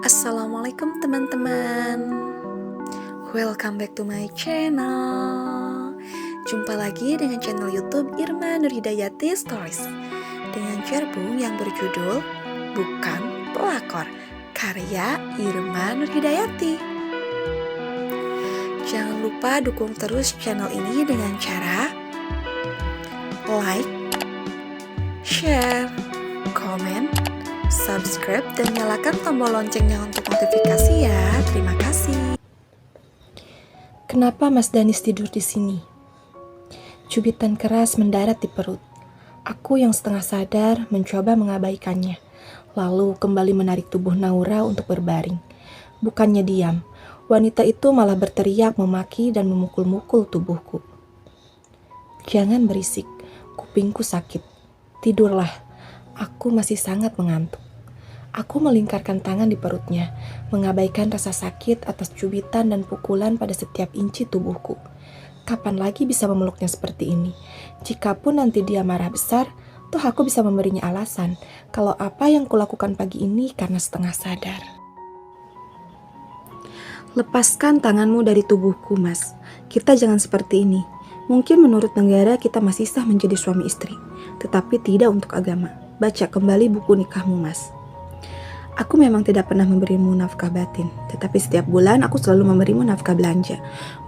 Assalamualaikum teman-teman. Welcome back to my channel. Jumpa lagi dengan channel YouTube Irma Nurhidayati Stories dengan cerbung yang berjudul Bukan Pelakor, karya Irma Nurhidayati. Jangan lupa dukung terus channel ini dengan cara like, share, komen, subscribe, dan nyalakan tombol loncengnya untuk notifikasi ya. Terima kasih. Kenapa Mas Danis tidur di sini? Cubitan keras mendarat di perut. Aku yang setengah sadar mencoba mengabaikannya, lalu kembali menarik tubuh Naura untuk berbaring. Bukannya diam, wanita itu malah berteriak, memaki, dan memukul-mukul tubuhku. Jangan berisik, kupingku sakit. Tidurlah, aku masih sangat mengantuk. Aku melingkarkan tangan di perutnya, mengabaikan rasa sakit atas cubitan dan pukulan pada setiap inci tubuhku. Kapan lagi bisa memeluknya seperti ini? Jikapun nanti dia marah besar, toh aku bisa memberinya alasan kalau apa yang kulakukan pagi ini karena setengah sadar. Lepaskan tanganmu dari tubuhku, Mas. Kita jangan seperti ini. Mungkin menurut negara kita masih sah menjadi suami istri, tetapi tidak untuk agama. Baca kembali buku nikahmu, Mas. Aku memang tidak pernah memberimu nafkah batin, tetapi setiap bulan aku selalu memberimu nafkah belanja.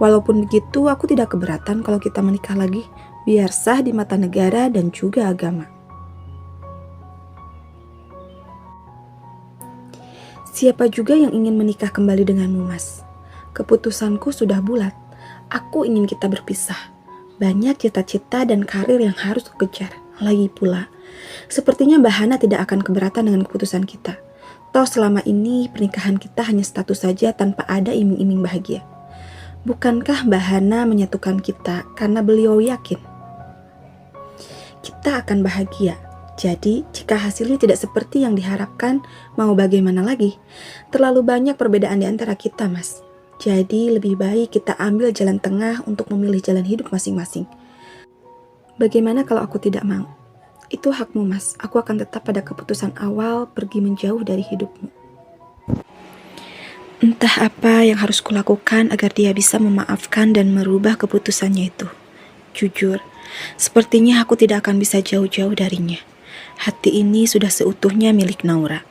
Walaupun begitu, aku tidak keberatan kalau kita menikah lagi, biar sah di mata negara dan juga agama. Siapa juga yang ingin menikah kembali denganmu, Mas? Keputusanku sudah bulat. Aku ingin kita berpisah. Banyak cita-cita dan karir yang harus kukejar. Lagi pula, sepertinya Mbak Hana tidak akan keberatan dengan keputusan kita. Toh selama ini pernikahan kita hanya status saja tanpa ada iming-iming bahagia. Bukankah Mbak Hana menyatukan kita karena beliau yakin kita akan bahagia? Jadi jika hasilnya tidak seperti yang diharapkan, mau bagaimana lagi? Terlalu banyak perbedaan di antara kita, Mas. Jadi lebih baik kita ambil jalan tengah untuk memilih jalan hidup masing-masing. Bagaimana kalau aku tidak mau? Itu hakmu, Mas. Aku akan tetap pada keputusan awal pergi menjauh dari hidupmu. Entah apa yang harus kulakukan agar dia bisa memaafkan dan merubah keputusannya itu. Jujur, sepertinya aku tidak akan bisa jauh-jauh darinya. Hati ini sudah seutuhnya milik Naura.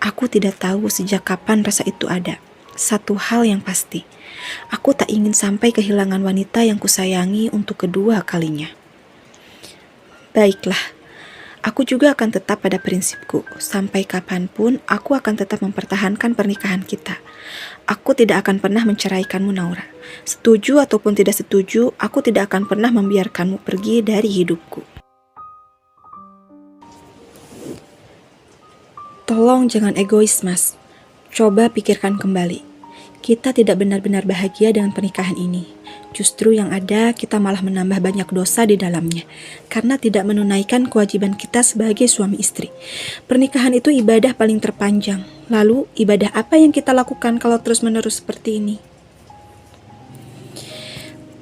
Aku tidak tahu sejak kapan rasa itu ada. Satu hal yang pasti, aku tak ingin sampai kehilangan wanita yang kusayangi untuk kedua kalinya. Baiklah, aku juga akan tetap pada prinsipku. Sampai kapanpun, aku akan tetap mempertahankan pernikahan kita. Aku tidak akan pernah menceraikanmu, Naura. Setuju ataupun tidak setuju, aku tidak akan pernah membiarkanmu pergi dari hidupku. Tolong jangan egois, Mas. Coba pikirkan kembali. Kita tidak benar-benar bahagia dengan pernikahan ini. Justru yang ada, kita malah menambah banyak dosa di dalamnya, karena tidak menunaikan kewajiban kita sebagai suami istri. Pernikahan itu ibadah paling terpanjang. Lalu, ibadah apa yang kita lakukan kalau terus-menerus seperti ini?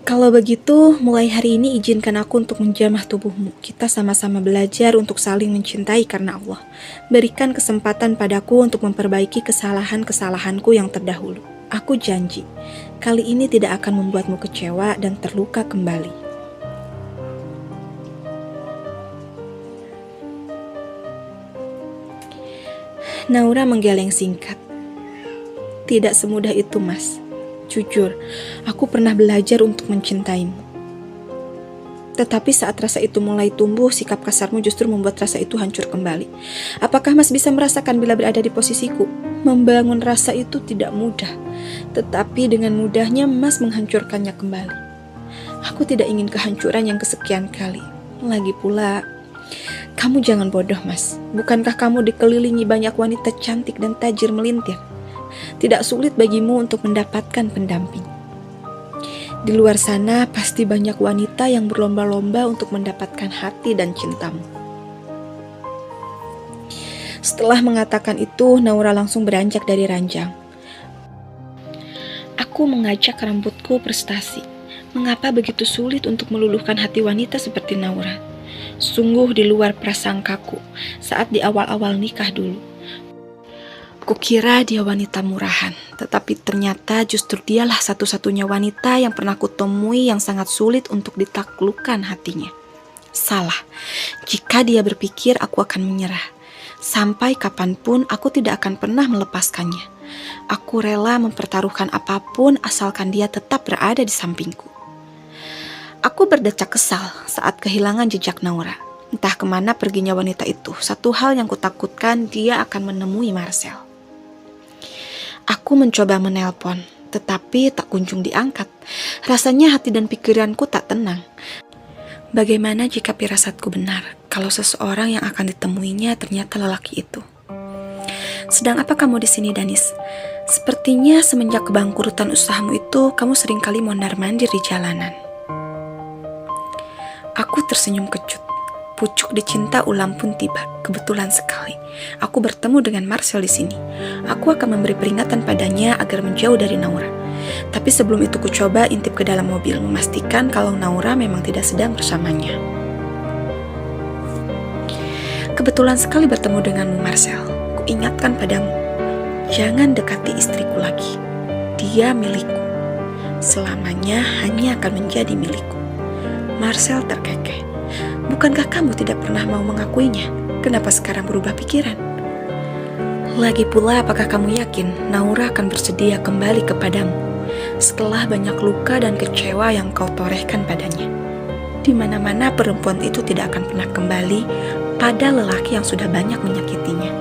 Kalau begitu, mulai hari ini izinkan aku untuk menjamah tubuhmu. Kita sama-sama belajar untuk saling mencintai karena Allah. Berikan kesempatan padaku untuk memperbaiki kesalahan-kesalahanku yang terdahulu. Aku janji, kali ini tidak akan membuatmu kecewa dan terluka kembali. Naura menggeleng singkat. Tidak semudah itu, Mas. Jujur, aku pernah belajar untuk mencintaimu. Tetapi saat rasa itu mulai tumbuh, sikap kasarmu justru membuat rasa itu hancur kembali. Apakah Mas bisa merasakan bila berada di posisiku? Membangun rasa itu tidak mudah, tetapi dengan mudahnya Mas menghancurkannya kembali. Aku tidak ingin kehancuran yang kesekian kali. Lagi pula, kamu jangan bodoh, Mas. Bukankah kamu dikelilingi banyak wanita cantik dan tajir melintir? Tidak sulit bagimu untuk mendapatkan pendamping. Di luar sana pasti banyak wanita yang berlomba-lomba untuk mendapatkan hati dan cintamu. Setelah mengatakan itu, Naura langsung beranjak dari ranjang. Aku mengajak rambutku prestasi. Mengapa begitu sulit untuk meluluhkan hati wanita seperti Naura? Sungguh di luar prasangkaku saat di awal-awal nikah dulu. Kukira dia wanita murahan, tetapi ternyata justru dialah satu-satunya wanita yang pernah kutemui yang sangat sulit untuk ditaklukkan hatinya. Salah, jika dia berpikir aku akan menyerah. Sampai kapanpun aku tidak akan pernah melepaskannya. Aku rela mempertaruhkan apapun asalkan dia tetap berada di sampingku. Aku berdecak kesal saat kehilangan jejak Naura. Entah kemana perginya wanita itu. Satu hal yang kutakutkan, dia akan menemui Marcel. Aku mencoba menelpon, tetapi tak kunjung diangkat. Rasanya hati dan pikiranku tak tenang. Bagaimana jika firasatku benar, kalau seseorang yang akan ditemuinya ternyata lelaki itu? Sedang apa kamu di sini, Danis? Sepertinya semenjak kebangkrutan usahamu itu, kamu seringkali mondar-mandir di jalanan. Aku tersenyum kecut. Pucuk dicinta ulam pun tiba. Kebetulan sekali, aku bertemu dengan Marcel di sini. Aku akan memberi peringatan padanya agar menjauh dari Naura. Tapi sebelum itu ku coba intip ke dalam mobil, memastikan kalau Naura memang tidak sedang bersamanya. Kebetulan sekali bertemu denganmu, Marcel. Ku ingatkan padamu, jangan dekati istriku lagi. Dia milikku. Selamanya hanya akan menjadi milikku. Marcel terkekeh. Bukankah kamu tidak pernah mau mengakuinya? Kenapa sekarang berubah pikiran? Lagi pula, apakah kamu yakin Naura akan bersedia kembali kepadamu setelah banyak luka dan kecewa yang kau torehkan padanya? Di mana-mana perempuan itu tidak akan pernah kembali pada lelaki yang sudah banyak menyakitinya.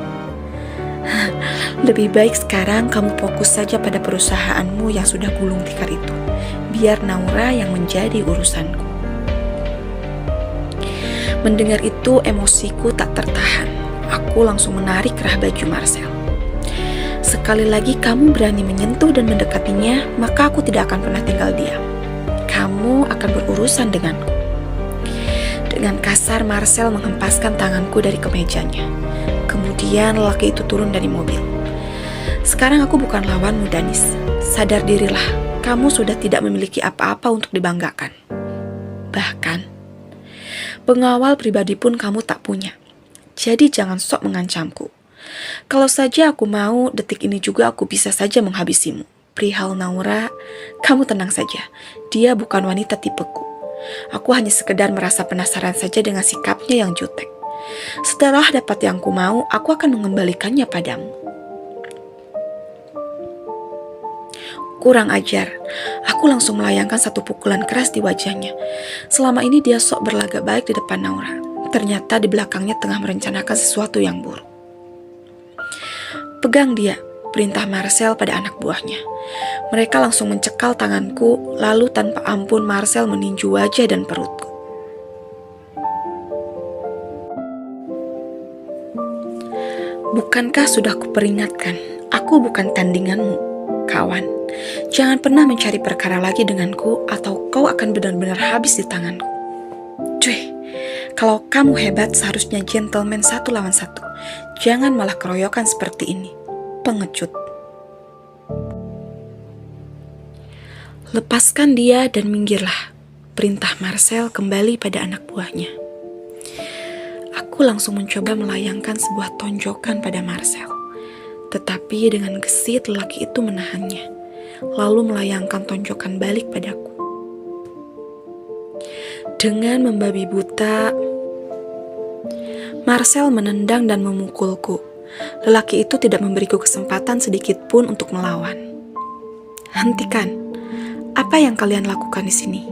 Lebih baik sekarang kamu fokus saja pada perusahaanmu yang sudah gulung tikar itu. Biar Naura yang menjadi urusanku. Mendengar itu, emosiku tak tertahan. Aku langsung menarik kerah baju Marcel. Sekali lagi kamu berani menyentuh dan mendekatinya, maka aku tidak akan pernah tinggal diam. Kamu akan berurusan denganku. Dengan kasar, Marcel menghempaskan tanganku dari kemejanya. Kemudian lelaki itu turun dari mobil. Sekarang aku bukan lawanmu, Danis. Sadar dirilah, kamu sudah tidak memiliki apa-apa untuk dibanggakan. Bahkan, pengawal pribadi pun kamu tak punya. Jadi jangan sok mengancamku. Kalau saja aku mau, detik ini juga aku bisa saja menghabisimu. Perihal Naura, kamu tenang saja. Dia bukan wanita tipeku. Aku hanya sekedar merasa penasaran saja dengan sikapnya yang jutek. Setelah dapat yang ku mau, aku akan mengembalikannya padamu. Kurang ajar. Aku langsung melayangkan satu pukulan keras di wajahnya. Selama ini dia sok berlagak baik di depan Naura. Ternyata di belakangnya tengah merencanakan sesuatu yang buruk. Pegang dia, perintah Marcel pada anak buahnya. Mereka langsung mencekal tanganku, lalu tanpa ampun Marcel meninju wajah dan perutku. Bukankah sudah kuperingatkan, aku bukan tandinganmu, kawan. Jangan pernah mencari perkara lagi denganku atau kau akan benar-benar habis di tanganku. Cuy, kalau kamu hebat seharusnya gentleman 1 lawan 1. Jangan malah keroyokan seperti ini. Pengecut. Lepaskan dia dan minggirlah. Perintah Marcel kembali pada anak buahnya. Aku langsung mencoba melayangkan sebuah tonjokan pada Marcel. Tetapi dengan gesit lelaki itu menahannya. Lalu melayangkan tonjokan balik padaku. Dengan membabi buta, Marcel menendang dan memukulku. Lelaki itu tidak memberiku kesempatan sedikit pun untuk melawan. Hentikan. Apa yang kalian lakukan di sini?